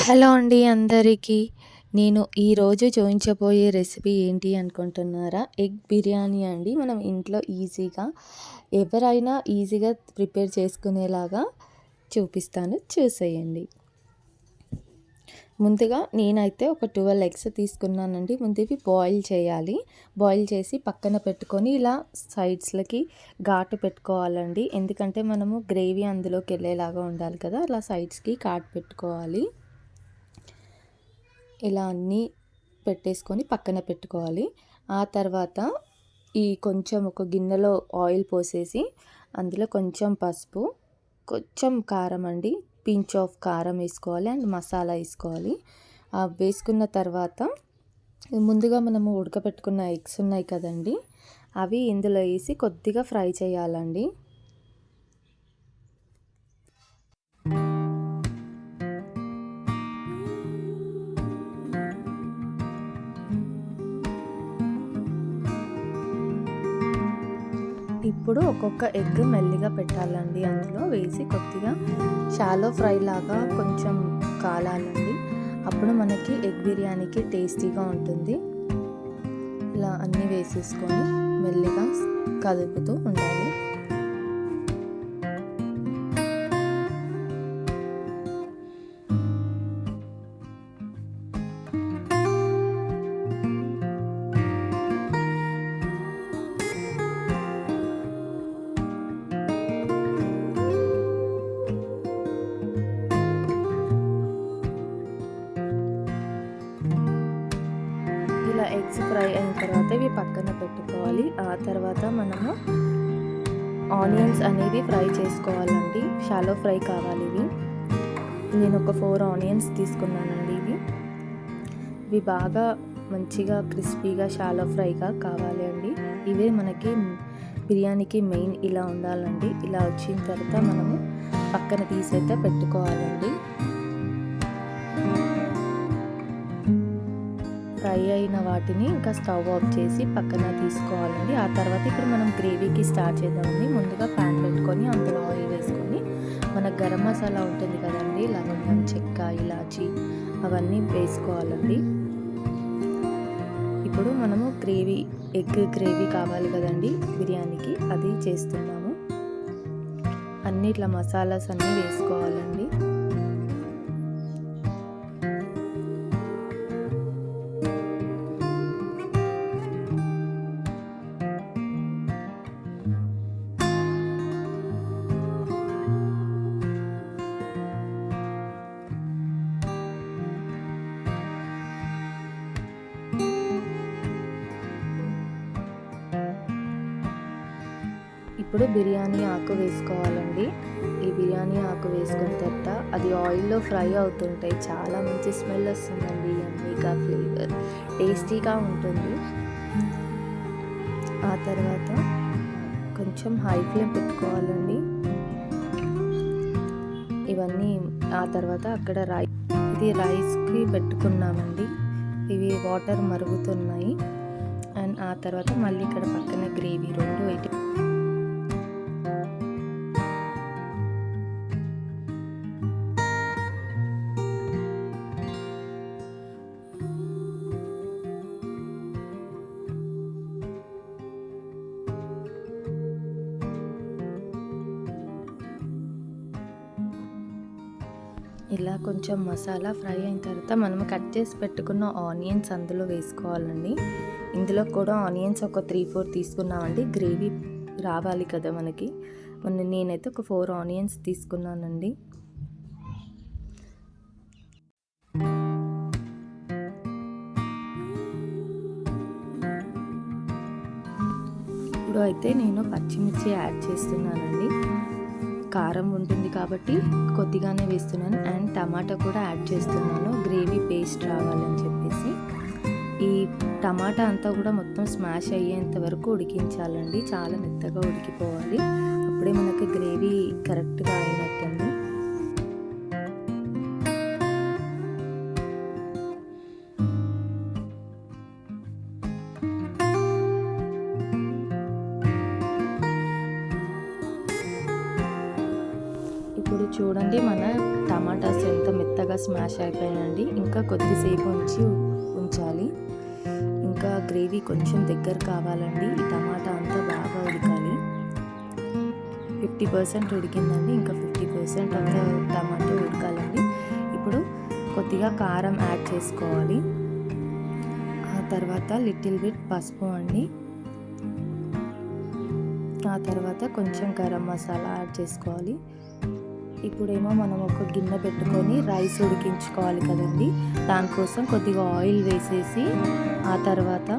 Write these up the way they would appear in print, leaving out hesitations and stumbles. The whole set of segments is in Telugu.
హలో అండి అందరికీ. నేను ఈరోజు చూయించబోయే రెసిపీ ఏంటి అనుకుంటున్నారా? ఎగ్ బిర్యానీ అండి. మనం ఇంట్లో ఈజీగా ఎవరైనా ఈజీగా ప్రిపేర్ చేసుకునేలాగా చూపిస్తాను, చూసేయండి. ముందుగా నేనైతే ఒక 12 ఎగ్స్ తీసుకున్నానండి. ముందు ఇవి బాయిల్ చేయాలి. బాయిల్ చేసి పక్కన పెట్టుకొని ఇలా సైడ్స్‌లకి ఘాటు పెట్టుకోవాలండి. ఎందుకంటే మనము గ్రేవీ అందులోకి వెళ్ళేలాగా ఉండాలి కదా! అలా సైడ్స్‌కి ఘాటు పెట్టుకోవాలి. ఇలా అన్నీ పెట్టేసుకొని పక్కన పెట్టుకోవాలి. ఆ తర్వాత కొంచెం ఒక గిన్నెలో ఆయిల్ పోసేసి అందులో కొంచెం పసుపు, కొంచెం కారం అండి, పించ్ ఆఫ్ కారం వేసుకోవాలి అండ్ మసాలా వేసుకోవాలి. వేసుకున్న తర్వాత ముందుగా మనము ఉడకపెట్టుకున్న ఎగ్స్ ఉన్నాయి కదండి, అవి ఇందులో వేసి కొద్దిగా ఫ్రై చేయాలండి. ఇప్పుడు ఒక్కొక్క ఎగ్ మెల్లిగా పెట్టాలండి. అందులో వేసి కొద్దిగా షాలో ఫ్రై లాగా కొంచెం కాలాలండి. అప్పుడు మనకి ఎగ్ బిర్యానీకి టేస్టీగా ఉంటుంది. ఇలా అన్నీ వేసేసుకొని మెల్లిగా కదుపుతూ ఉండాలి. ఇలా ఎగ్స్ ఫ్రై అయిన తర్వాత ఇవి పక్కన పెట్టుకోవాలి. ఆ తర్వాత మనము ఆనియన్స్ అనేవి ఫ్రై చేసుకోవాలండి. షాలో ఫ్రై కావాలి ఇవి. నేను ఒక 4 ఆనియన్స్ తీసుకున్నానండి. ఇవి బాగా మంచిగా క్రిస్పీగా షాలో ఫ్రైగా కావాలి అండి. ఇవే మనకి బిర్యానీకి మెయిన్ ఇలా ఉండాలండి. ఇలా వచ్చిన తర్వాత మనము పక్కన తీసైతే పెట్టుకోవాలండి. ఫ్రై అయిన వాటిని ఇంకా స్టవ్ ఆఫ్ చేసి పక్కన తీసుకోవాలండి. ఆ తర్వాత ఇప్పుడు మనం గ్రేవీకి స్టార్ట్ చేద్దామండి. ముందుగా ప్యాన్ పెట్టుకొని అందులో ఆయిల్ వేసుకొని మన గరం మసాలా ఉంటుంది కదండి, లవంగం, చెక్క, ఇలాచి అవన్నీ వేసుకోవాలండి. ఇప్పుడు మనము ఎగ్ గ్రేవీ కావాలి కదండి బిర్యానీకి, అది చేస్తున్నాము. అన్ని ఇట్లా మసాలాస్ అన్నీ వేసుకోవాలండి. ఇప్పుడు బిర్యానీ ఆకు వేసుకోవాలండి. ఈ బిర్యానీ ఆకు వేసుకున్న తర్వాత అది ఆయిల్లో ఫ్రై అవుతుంటాయి. చాలా మంచి స్మెల్ వస్తుందండి. యమ్మీగా ఫ్లేవర్ టేస్టీగా ఉంటుంది. ఆ తర్వాత కొంచెం హై ఫ్లేమ్ పెట్టుకోవాలండి. ఇవన్నీ ఆ తర్వాత అక్కడ ఇది రైస్కి పెట్టుకున్నామండి. ఇవి వాటర్ మరుగుతున్నాయి. అండ్ ఆ తర్వాత మళ్ళీ ఇక్కడ పక్కన గ్రేవీ 2 ఇలా కొంచెం మసాలా ఫ్రై అయిన తర్వాత మనము కట్ చేసి పెట్టుకున్న ఆనియన్స్ అందులో వేసుకోవాలండి. ఇందులో కూడా ఆనియన్స్ ఒక 3-4 తీసుకున్నామండి. గ్రేవీ రావాలి కదా మనకి. నేనైతే ఒక 4 ఆనియన్స్ తీసుకున్నానండి. ఇప్పుడు అయితే నేను పచ్చిమిర్చి యాడ్ చేస్తున్నానండి. కారం ఉంటుంది కాబట్టి కొద్దిగానే వేస్తున్నాను. అండ్ టమాటా కూడా యాడ్ చేస్తున్నాను, గ్రేవీ పేస్ట్ రావాలని చెప్పేసి. ఈ టమాటా అంతా కూడా మొత్తం స్మాష్ అయ్యేంత వరకు ఉడికించాలండి. చాలా మెత్తగా ఉడికిపోవాలి. అప్పుడే మనకి గ్రేవీ కరెక్ట్గా అయినట్టండి. ఇప్పుడు చూడండి మన టమాటాస్ ఎంత మెత్తగా బాగా స్మాష్ అయిపోయిందండి. ఇంకా కొద్దిసేపు ఉంచాలి. ఇంకా గ్రేవీ కొంచెం దగ్గర కావాలండి. ఈ టమాటా అంతా బాగా ఉడకాలి. 50% ఉడికిందండి. ఇంకా 50% ఆఫ్ ద టమాటో ఉడకాలండి. ఇప్పుడు కొద్దిగా కారం యాడ్ చేసుకోవాలి. ఆ తర్వాత లిటిల్ బిట్ పసుపు అండి. ఆ తర్వాత కొంచెం గరం మసాలా యాడ్ చేసుకోవాలి. ఇప్పుడేమో మనం ఒక గిన్నె పెట్టుకొని రైస్ ఉడికించుకోవాలి కదండి. దానికోసం కొద్దిగా ఆయిల్ వేసేసి ఆ తర్వాత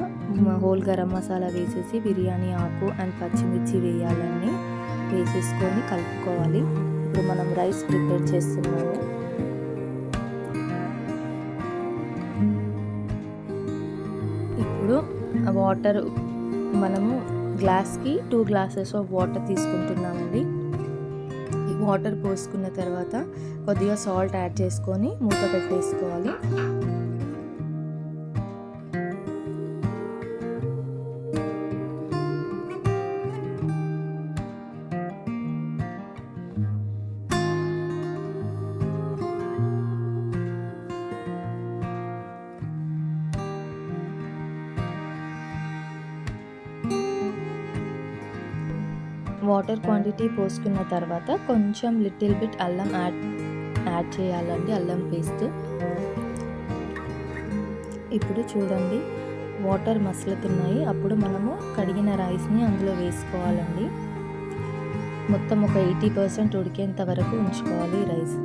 హోల్ గరం మసాలా వేసేసి బిర్యానీ ఆకు అండ్ పచ్చిమిర్చి వేయాలండి. వేసేసుకొని కలుపుకోవాలి. ఇప్పుడు మనం రైస్ ప్రిపేర్ చేస్తున్నాము. ఇప్పుడు వాటర్ మనము గ్లాస్కి 2 గ్లాసెస్ ఆఫ్ వాటర్ తీసుకుంటున్నామండి. ఈ వాటర్ పోసుకున్న తర్వాత కొద్దిగా సాల్ట్ యాడ్ చేసుకొని మూత పెట్టేసుకోవాలి. వాటర్ క్వాంటిటీ పోసుకున్న తర్వాత కొంచెం లిటిల్ బిట్ అల్లం యాడ్ చేయాలండి, అల్లం పేస్ట్. ఇప్పుడు చూడండి వాటర్ మసులుతున్నాయి. అప్పుడు మనము కడిగిన రైస్ని అందులో వేసుకోవాలండి. మొత్తం ఒక 80% ఉడికేంత వరకు ఉంచుకోవాలి రైస్.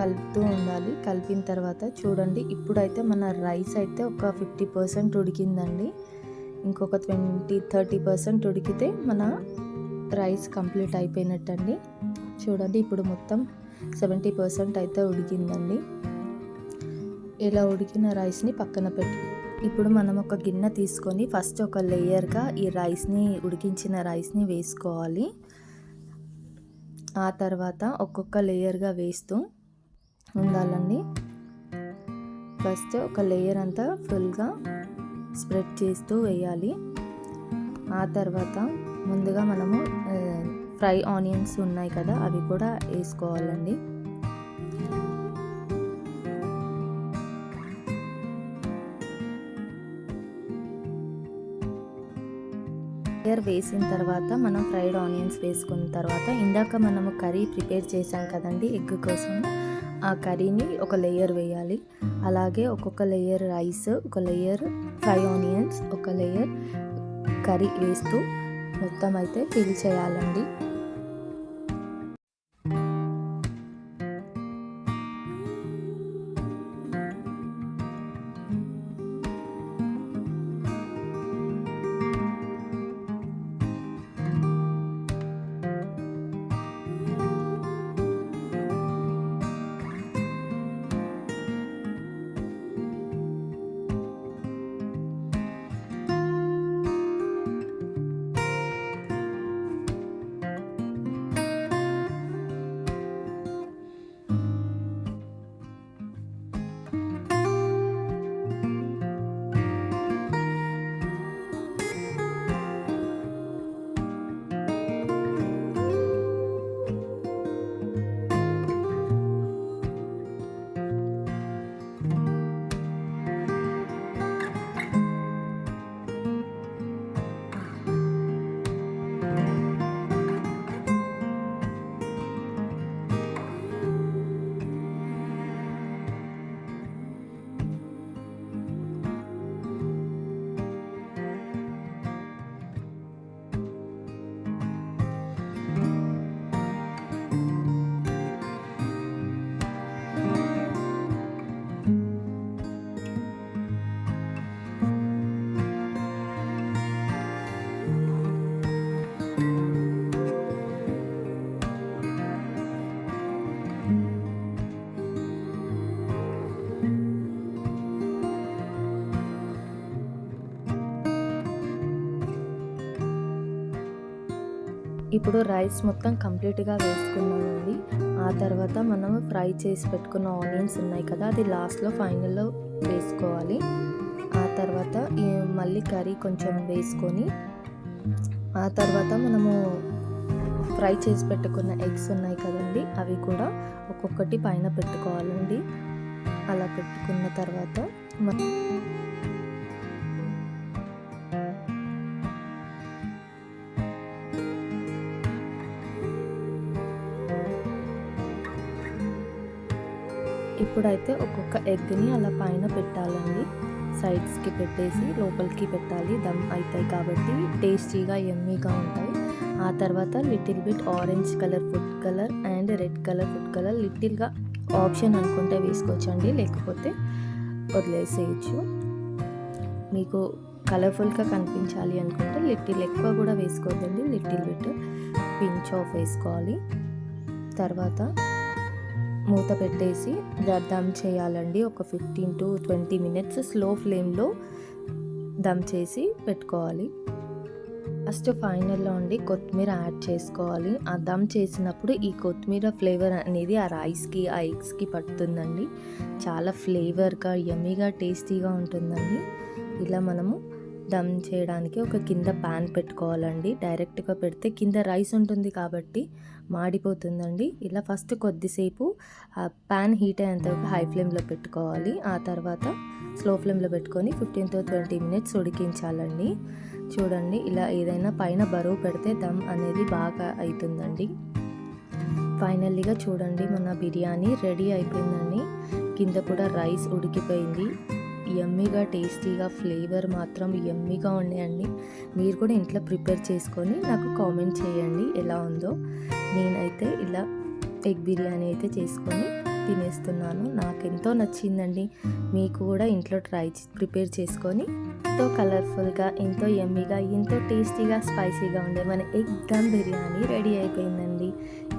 కలుపుతూ ఉండాలి. కలిపిన తర్వాత చూడండి ఇప్పుడైతే మన రైస్ అయితే ఒక 50% ఉడికిందండి. ఇంకొక 20-30% ఉడికితే మన రైస్ కంప్లీట్ అయిపోయినట్టండి. చూడండి ఇప్పుడు మొత్తం 70% అయితే ఉడికిందండి. ఇలా ఉడికిన రైస్ని పక్కన పెట్టి ఇప్పుడు మనం ఒక గిన్నె తీసుకొని ఫస్ట్ ఒక లేయర్గా ఈ రైస్ని ఉడికించిన రైస్ని వేసుకోవాలి. ఆ తర్వాత ఒక్కొక్క లేయర్గా వేస్తూ ఉండాలండి. ఫస్ట్ ఒక లేయర్ అంతా ఫుల్గా స్ప్రెడ్ చేస్తూ వేయాలి. ఆ తర్వాత ముందుగా మనము ఫ్రై ఆనియన్స్ ఉన్నాయి కదా, అవి కూడా వేసుకోవాలండి. లేయర్ వేసిన తర్వాత మనం ఫ్రైడ్ ఆనియన్స్ వేసుకున్న తర్వాత ఇందాక మనము కర్రీ ప్రిపేర్ చేసాం కదండి ఎగ్ కోసం, ఆ కర్రీని ఒక లేయర్ వేయాలి. అలాగే ఒక్కొక్క లేయర్ రైస్, ఒక లేయర్ ఫ్రై ఆనియన్స్, ఒక లేయర్ కర్రీ వేస్తూ మొత్తం అయితే ఫిల్ చేయాలండి. ఇప్పుడు రైస్ మొత్తం కంప్లీట్గా వేసుకున్నానండి. ఆ తర్వాత మనం ఫ్రై చేసి పెట్టుకున్న ఆనియన్స్ ఉన్నాయి కదా, అది లాస్ట్లో ఫైనల్లో వేసుకోవాలి. ఆ తర్వాత మళ్ళీ కర్రీ కొంచెం వేసుకొని, ఆ తర్వాత మనము ఫ్రై చేసి పెట్టుకున్న ఎగ్స్ ఉన్నాయి కదండి, అవి కూడా ఒక్కొక్కటి పైన పెట్టుకోవాలండి. అలా పెట్టుకున్న తర్వాత ఇప్పుడైతే ఒక్కొక్క ఎగ్ని అలా పైన పెట్టాలండి. సైడ్స్కి పెట్టేసి లోపలికి పెట్టాలి, దమ్ అవుతాయి కాబట్టి టేస్టీగా యమ్మీగా ఉంటాయి. ఆ తర్వాత little bit orange colour food colour and red colour food colour లిటిల్గా ఆప్షన్ అనుకుంటే వేసుకోవచ్చండి, లేకపోతే వదిలేసేయచ్చు. మీకు కలర్ఫుల్గా కనిపించాలి అనుకుంటే లిటిల్ ఎక్కువ కూడా వేసుకోవద్దండి, లిటిల్ బిట్ పించ్ ఆఫ్ వేసుకోవాలి. తర్వాత మూత పెట్టేసి దమ్ చేయాలండి. ఒక 15 to 20 minutes స్లో ఫ్లేమ్లో దమ్ చేసి పెట్టుకోవాలి. ఫస్ట్ ఫైనల్లో అండి కొత్తిమీర యాడ్ చేసుకోవాలి. ఆ దమ్ చేసినప్పుడు ఈ కొత్తిమీర ఫ్లేవర్ అనేది ఆ రైస్కి ఆ ఎగ్స్కి పడుతుందండి. చాలా ఫ్లేవర్గా యమ్మీగా టేస్టీగా ఉంటుందండి. ఇలా మనము దమ్ చేయడానికి ఒక కింద ప్యాన్ పెట్టుకోవాలండి. డైరెక్ట్గా పెడితే కింద రైస్ ఉంటుంది కాబట్టి మాడిపోతుందండి. ఇలా ఫస్ట్ కొద్దిసేపు ఆ ప్యాన్ హీట్ అయ్యేంత వరకు హై ఫ్లేమ్లో పెట్టుకోవాలి. ఆ తర్వాత స్లో ఫ్లేమ్లో పెట్టుకొని 15 to 20 minutes ఉడికించాలండి. చూడండి, ఇలా ఏదైనా పైన బరువు పెడితే దమ్ అనేది బాగా అవుతుందండి. ఫైనల్లీగా చూడండి, మన బిర్యానీ రెడీ అయిపోయిందండి. కింద కూడా రైస్ ఉడికిపోయింది. యమ్మీగా టేస్టీగా ఫ్లేవర్ మాత్రం యమ్మీగా ఉన్నాయండి. మీరు కూడా ఇంట్లో ప్రిపేర్ చేసుకొని నాకు కామెంట్ చేయండి ఎలా ఉందో. నేనైతే ఇలా ఎగ్ బిర్యానీ అయితే చేసుకొని తినేస్తున్నాను. నాకు ఎంతో నచ్చిందండి. మీకు కూడా ఇంట్లో ప్రిపేర్ చేసుకొని ఎంతో కలర్ఫుల్గా, ఎంతో యమ్మీగా, ఎంతో టేస్టీగా, స్పైసీగా ఉండే మన ఎగ్ దమ్ బిర్యానీ రెడీ అయిపోయిందండి.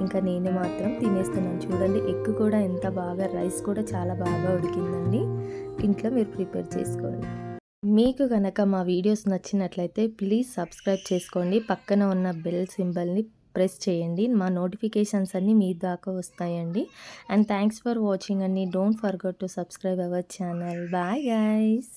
ఇంకా నేను మాత్రం తినేస్తున్నాను. చూడండి, ఎగ్ కూడా ఎంత బాగా, రైస్ కూడా చాలా బాగా ఉడికిందండి. ఇంట్లో మీరు ప్రిపేర్ చేసుకోండి. మీకు కనుక మా వీడియోస్ నచ్చినట్లయితే ప్లీజ్ సబ్స్క్రైబ్ చేసుకోండి. పక్కన ఉన్న బెల్ సింబల్ని ప్రెస్ చేయండి. మా నోటిఫికేషన్స్ అన్నీ మీ దాకా వస్తాయండి. అండ్ థ్యాంక్స్ ఫర్ వాచింగ్ అండి. Don't forget to subscribe our channel. Bye guys.